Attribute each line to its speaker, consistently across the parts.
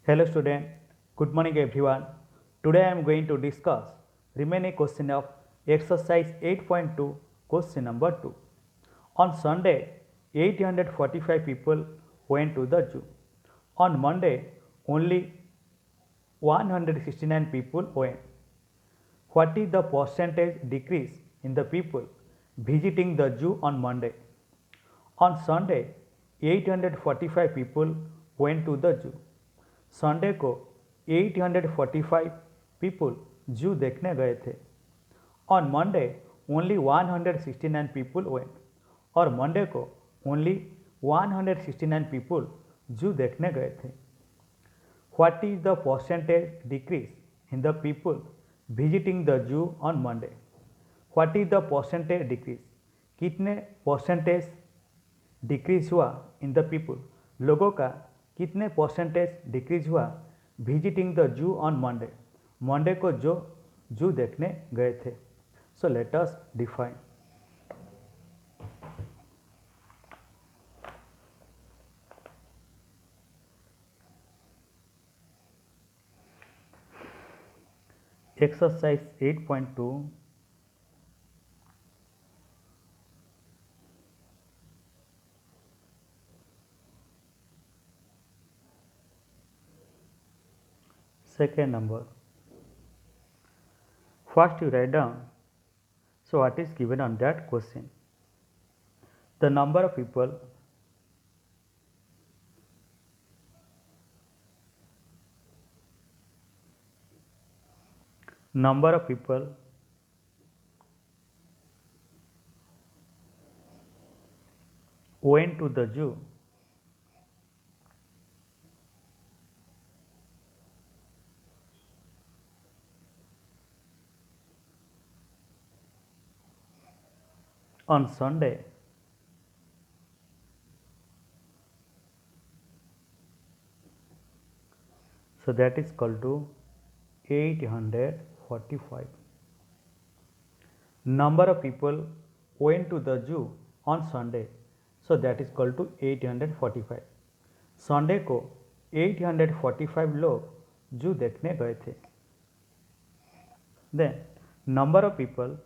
Speaker 1: Hello student, good morning everyone. Today I am going to discuss remaining question of exercise 8.2 question number 2. On Sunday, 845 people went to the zoo. On Monday, only 169 people went. What is the percentage decrease in the people visiting the zoo on Monday? On Sunday, 845 people went to the zoo. Sunday को 845 people zoo देखने गए थे. On Monday only 169 people went. और Monday को only 169 people zoo देखने गए थे. What is the percentage decrease in the people visiting the zoo on Monday? What is the percentage decrease? कितने परसेंटेज डिक्रीज हुआ इन द पीपल, लोगों का कितने परसेंटेज डिक्रीज हुआ visiting the zoo on Monday, Monday को जो जू देखने गए थे. So let us define. Exercise 8.2 second number. First you write down, so what is given on that question? The number of people went to the zoo on Sunday. So that is equal to 845. Number of people went to the zoo on Sunday. So that is equal to 845. Sunday को 845 लोग zoo देखने गए थे. Then number of people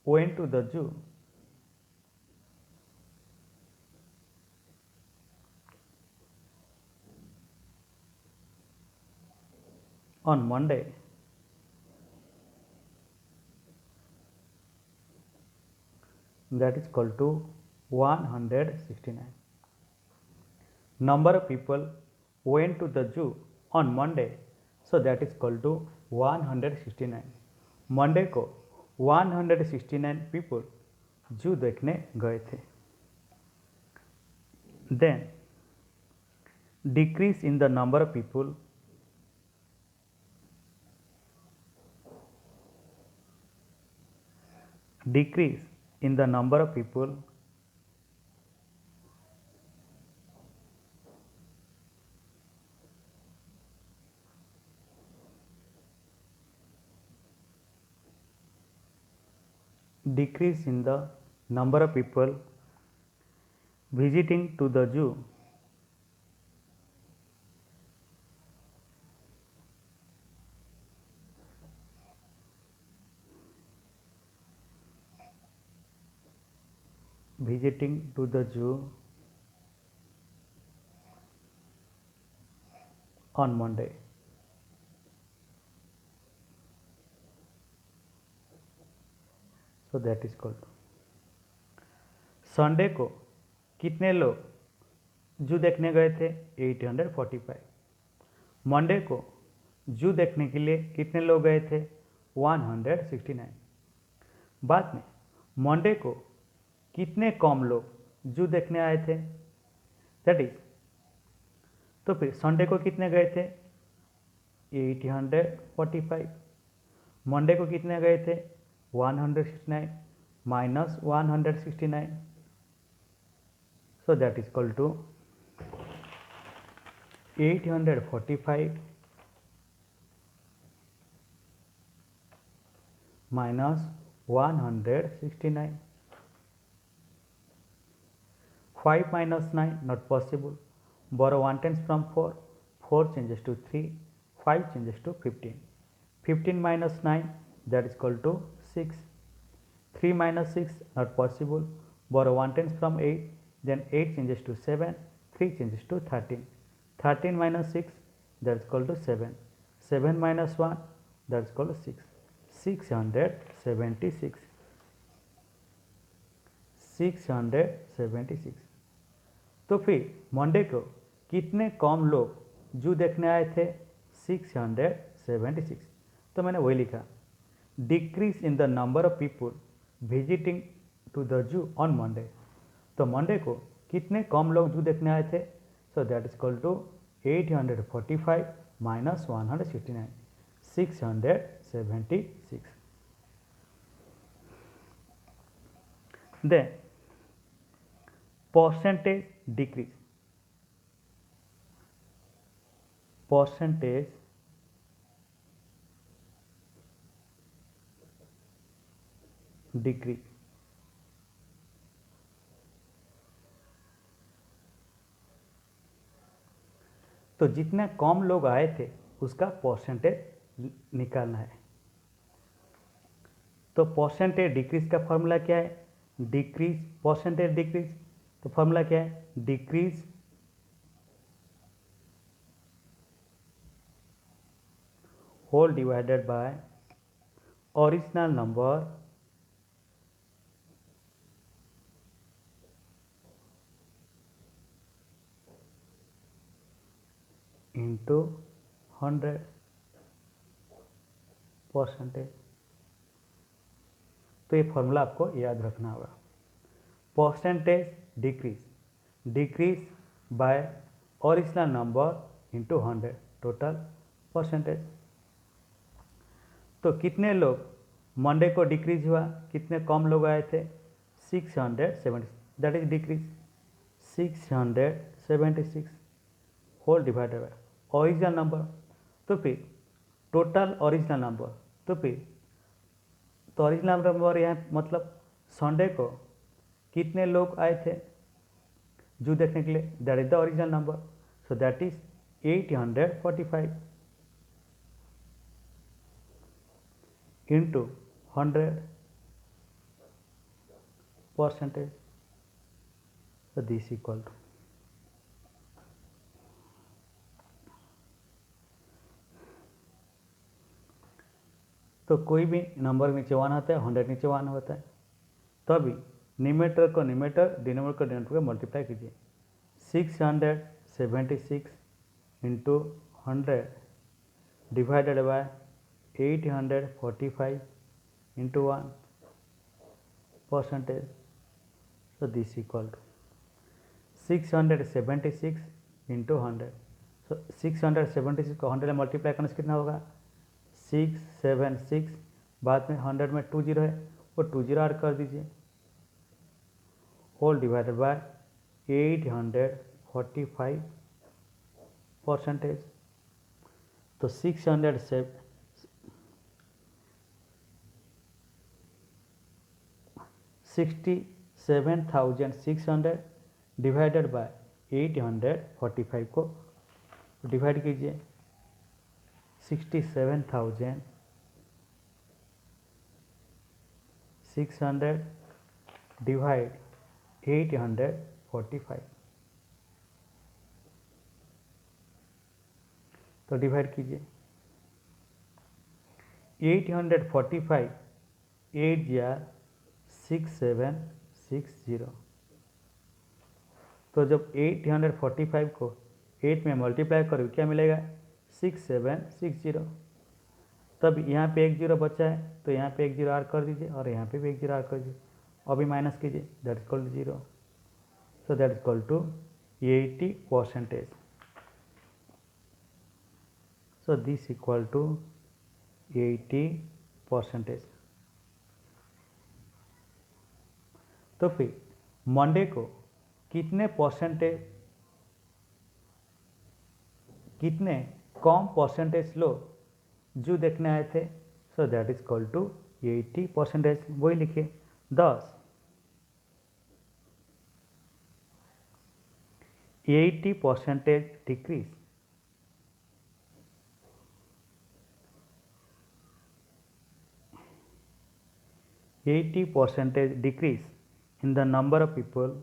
Speaker 1: went to the zoo on Monday. That is equal to 169. Number of people went to the zoo on Monday. So that is equal to 169. Monday को 169 people zoo देखने गए थे. Then decrease in the number of people decrease in the number of people visiting to the zoo on Monday. So that is called. Sunday को कितने लोग zoo देखने गए थे? 845. मंडे को जू देखने के लिए कितने लोग गए थे? 169. बाद में मंडे को कितने कम लोग जू देखने आए थे? दैट इज, तो फिर संडे को कितने गए थे? 845. मंडे को कितने गए थे? 169 minus 169. So that is equal to 845 minus 169. 5 minus 9 not possible. Borrow 1 tens from 4. 4 changes to 3. 5 changes to 15. 15 minus 9 that is equal to 6. 3 minus 6 not possible. Borrow 1 tens from 8. Then 8 changes to 7. 3 changes to 13. 13 minus 6 that is equal to 7. 7 minus 1 that is equal to 6. 676. 676. तो फिर Monday को कितने कम लोग zoo देखने आए थे? 676. तो मैंने वही लिखा, decrease in the number of people visiting to the zoo on Monday. तो मंडे को कितने कम लोग जू देखने आए थे? So that is equal to 845 minus 169, 676. Then percentage decrease. Percentage decrease. तो जितने कम लोग आए थे उसका परसेंटेज निकालना है। तो परसेंटेज डिक्रीज का फॉर्मूला क्या है? डिक्रीज परसेंटेज डिक्रीज, तो फॉर्मूला क्या है? Decrease whole divided by original number into 100%। तो ये फॉर्मूला आपको याद रखना होगा। Percentage decrease, decrease by original number into 100 total percentage. तो कितने लोग मंडे को डिक्रीज हुआ, कितने कम लोग आए थे? 670, that is decrease 676 whole divided by original number. तो फिर टोटल ओरिजिनल नंबर, तो ओरिजिनल नंबर यहाँ मतलब संडे को कितने लोग आए थे जू देखने के लिए? That is the original number, so that is 845 into 100%, so this equal to तो कोई भी नंबर नीचे 1 आता है, 100 नीचे 1 होता है, तभी न्यूमरेटर को न्यूमरेटर, डिनोमिनेटर को डिनोमिनेटर को मल्टीप्लाई कीजिए। 676 into 100 divided by 845 into 1%, so this equal to 676 into 100। सो 676 को 100 में मल्टीप्लाई करने से कितना होगा? 676, बाद में 100 में 2 जीरो है, वो 2 जीरो ऐड कर दीजिए, होल डिवाइडेड बाय 845%। तो 67,600 डिवाइडेड बाय 845 को डिवाइड कीजिए। 67,600 डिवाइड 845, तो डिवाइड कीजिए 845 8 या 6760। तो जब 845 को 8 में मल्टीप्लाई करो क्या मिलेगा? 6760। तब यहाँ पे एक जीरो बचा है, तो यहाँ पे एक जीरो ऐड कर दीजिए और यहाँ पे भी एक जीरो ऐड कर दीजिए, अभी माइनस कीजिए, that is equal to 0, so that is equal to 80%, so this equal to 80%। तो फिर मंडे को कितने परसेंटेज, कितने कम परसेंटेज लोग जू देखने आए थे? So that is equal to 80% वही लिखे। thus 80% decrease in the number of people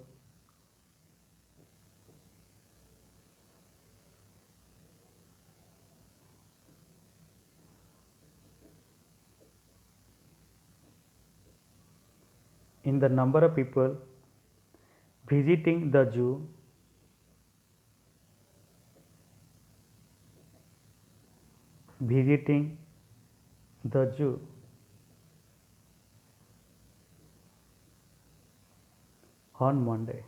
Speaker 1: visiting the zoo on Monday.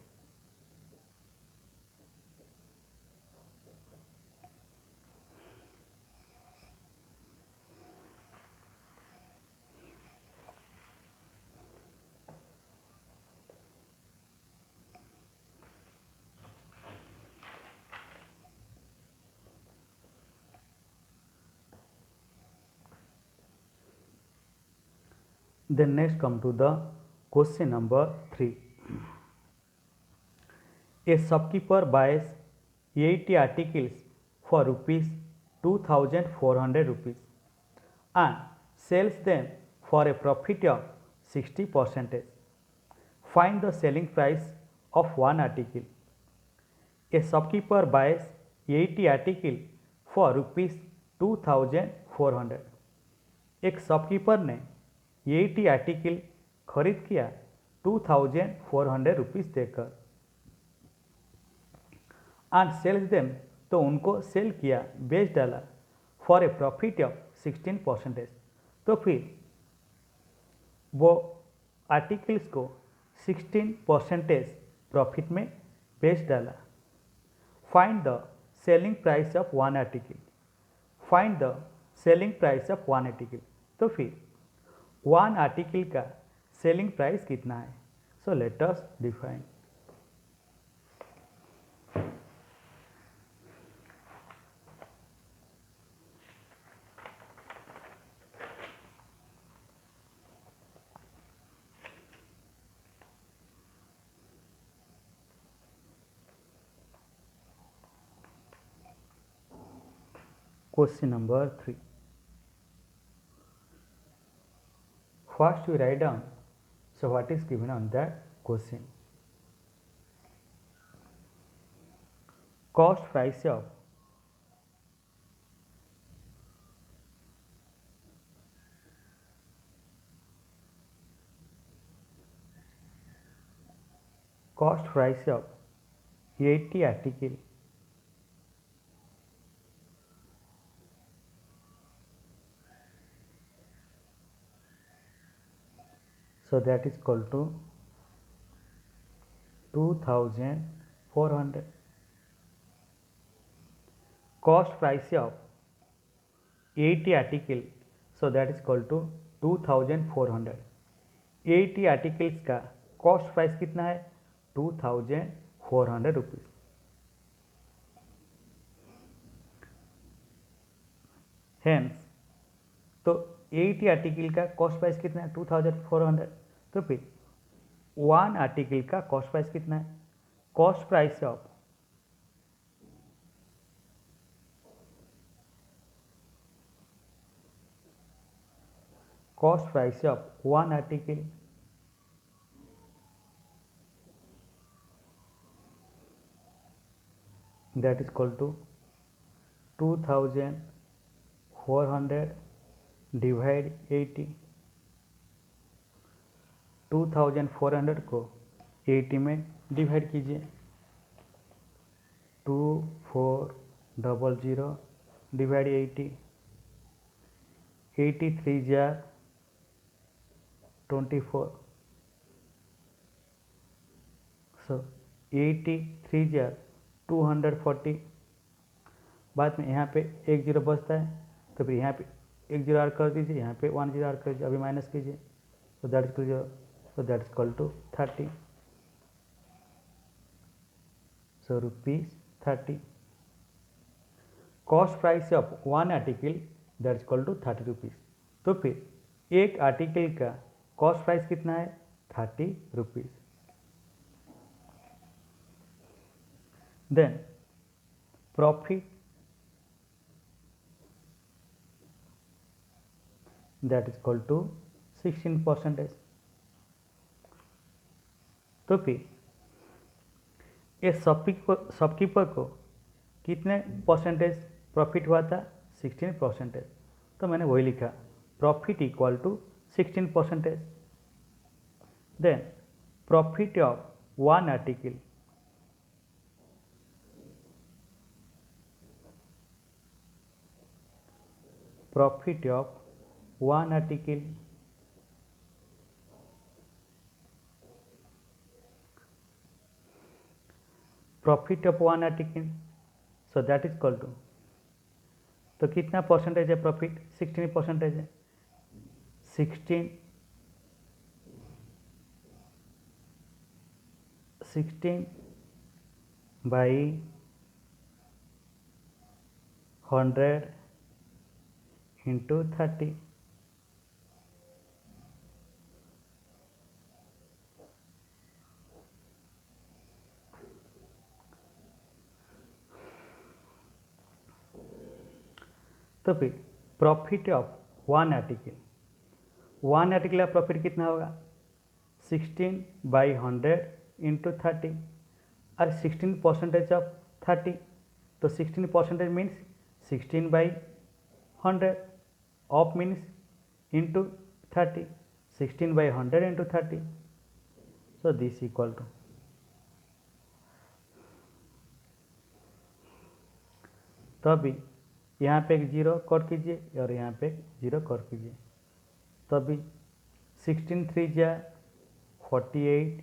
Speaker 1: Then next come to the question number 3. A shopkeeper buys 80 articles for rupees 2400 rupees and sells them for a profit of 60%. Find the selling price of one article. A shopkeeper buys 80 articles for rupees 2400. एक shopkeeper ने 80 article खरीद किया 2400 rupees देकर and sales them, तो उनको cell किया, बेच डाला फॉर ए प्रॉफिट ऑफ 16%। तो फिर वो आर्टिकल्स को 16% प्रॉफिट में बेच डाला। Find the selling price of one article. Find the selling price of one article. तो फिर वन आर्टिकल का सेलिंग प्राइस कितना है? So let us define. Question number 3. First we write down, so what is given on that question. Cost price of cost price of 80 article so that is equal to 2400. Cost price of 80 article so that is equal to 2400. 80 articles का cost price कितना है? 2400 rupees. Hence तो 80 article का cost price कितना है? 2400। तो फिर one article का कॉस्ट प्राइस कितना है? Cost price of one article that is equal to 2400 divide 80। 2400 को 80 में डिवाइड कीजिए। 2400 डिवाइड 80। 83 जार 24। सो 83 जार 240। बाद में यहाँ पे एक जीरो बचता है, तो फिर यहाँ पे एक जीरो ऐड कर दीजिए, यहाँ पे 1 जीरो ऐड कर दीजिए, अभी माइनस कीजिए। So that is so that is equal to 30। So rupees 30। Cost price of one article that is equal to 30 rupees. तो फिर एक आर्टिकल का कॉस्ट प्राइस कितना है 30 rupees. Then profit that is equal to 16%। तो फिर ये शॉपकीपर को कितने परसेंटेज प्रॉफिट हुआ था 16%। तो मैंने वही लिखा profit equal to 16%। Then profit of one article profit of one article profit of one article so that is equal to, तो कितना परसेंटेज है प्रॉफिट 16% है। 16 बाई 100 इंटू 30। तो फिर प्रॉफिट ऑफ वन आर्टिकल का प्रॉफिट कितना होगा 16 बाई 100 इंटू 30 और 16% ऑफ 30, तो 16% means 16 by 100 of means into 30, 16 by 100 into 30। So this equal to, तो अभी यहाँ पे एक जीरो कट कीजिए और यहाँ पे एक जीरो कट कीजिए। तो अभी 16 3 जा 48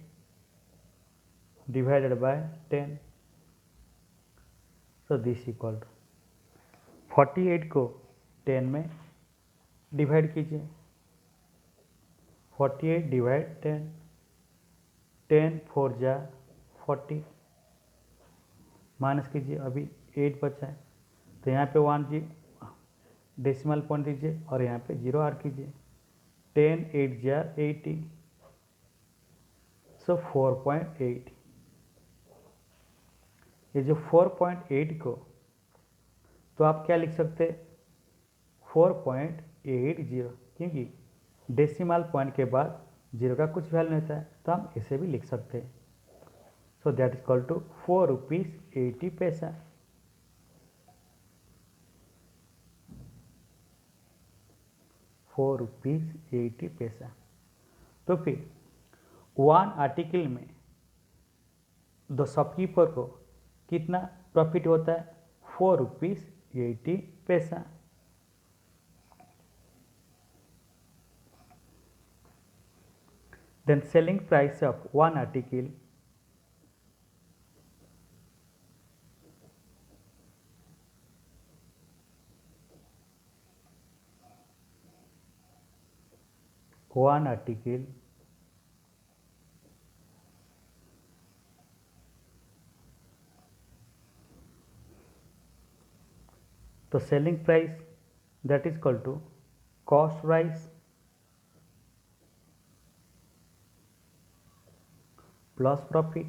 Speaker 1: divided by 10। So this equal to 48 को 10 में डिवाइड कीजिए, 48 डिवाइड 10, 10 4 जा 40 माइनस कीजिए, अभी 8 बचा है। तो यहाँ पे 1 जी डेसिमल पॉइंट दीजिए और यहाँ पे 0 ऐड कीजिए, 10 8 जा 80, सो 4.8। ये जो 4.8 को तो आप क्या लिख सकते 4.80, क्योंकि डेसिमल पॉइंट के बाद जीरो का कुछ वैल्यू नहीं होता है, तो हम इसे भी लिख सकते हैं। So that is equal to 4 rupees 80 paisa. ₹4.80। तो फिर वन आर्टिकल में द शॉपकीपर को कितना प्रॉफिट होता है ₹4.80। Then selling price of one article one article तो selling price that is equal to cost price plus profit.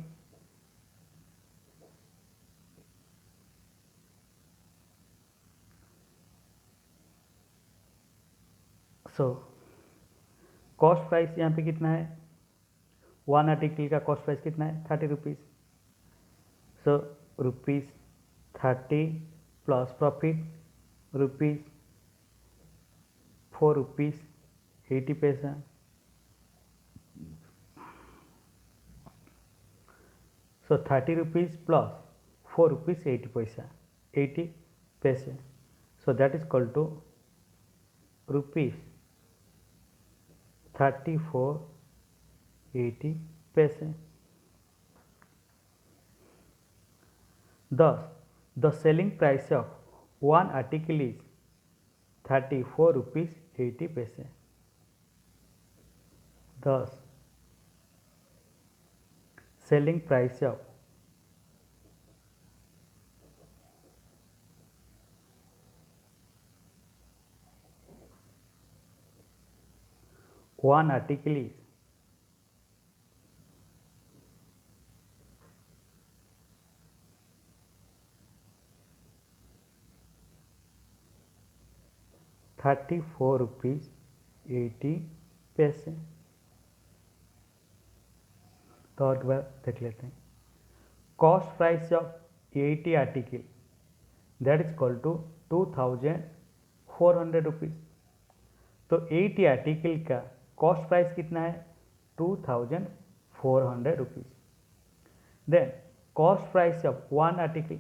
Speaker 1: So cost price यहाँ पे कितना है, वन आर्टिकल का कॉस्ट प्राइस कितना है 30 rupees. So ₹30 plus profit ₹4.80। So 30 rupees plus ₹4.80 80 paise. So that is equal to ₹34.80। Thus, the selling price of one article is ₹34.80। Thus, selling price of one article is ₹34.80। तो और बार देख लेते हैं। Cost price of 80 article that is equal to ₹2,400। तो 80 article का cost price कितना है? ₹2,400। Then cost price of one article,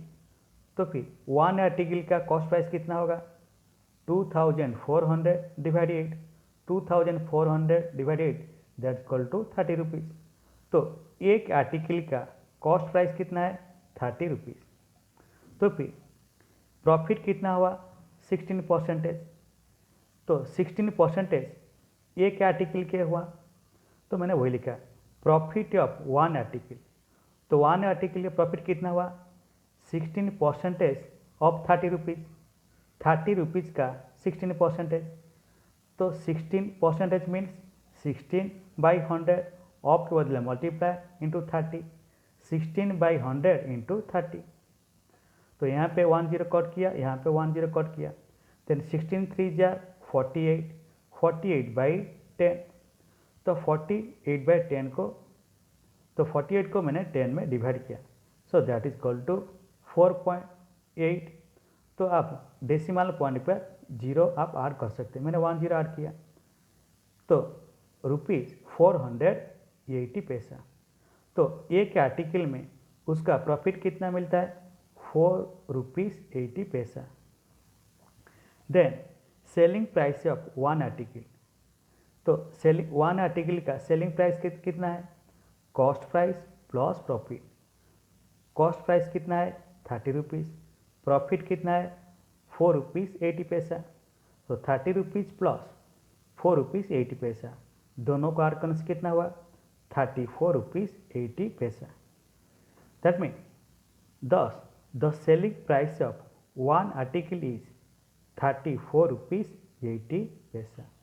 Speaker 1: तो फिर वन आर्टिकल का कॉस्ट प्राइस कितना होगा? 2,400 divide 8, 2,400 divide 8 that equal to ₹30। तो एक आर्टिकल का कॉस्ट प्राइस कितना है? ₹30। तो फिर प्रॉफिट कितना हुआ? 16%। तो 16% एक आर्टिकल के हुआ, तो मैंने वही लिखा प्रॉफिट ऑफ वन आर्टिकल। तो वन आर्टिकल का प्रॉफिट कितना हुआ? 16% ऑफ ₹30। ₹30 का 16%, तो 16% मीन्स 16/100, ऑफ के बदले मल्टीप्लाई इंटू 30, 16/100 इंटू 30। तो यहाँ पे 1 0 कट किया, यहाँ पे 1 0 कट किया, देन 16 3 जा 48, 48/10। तो 48/10 को, तो 48 को मैंने 10 में डिवाइड किया, so that is equal to 4.8। तो आप डेसिमल पॉइंट पर 0 आप ऐड कर सकते हैं, मैंने 1 0 ऐड किया, तो ₹480। तो एक आर्टिकल में उसका प्रॉफिट कितना मिलता है? ₹4.80। Then selling price of one article, तो सेलिंग वन आर्टिकल का सेलिंग प्राइस कितना है? Cost price plus profit. Cost price कितना है? ₹30। प्रॉफिट कितना है? ₹4.80। तो ₹30 प्लस ₹4.80, दोनों का आर्कन्स कितना हुआ? ₹34.80। That mean thus the selling price of one article is ₹34.80।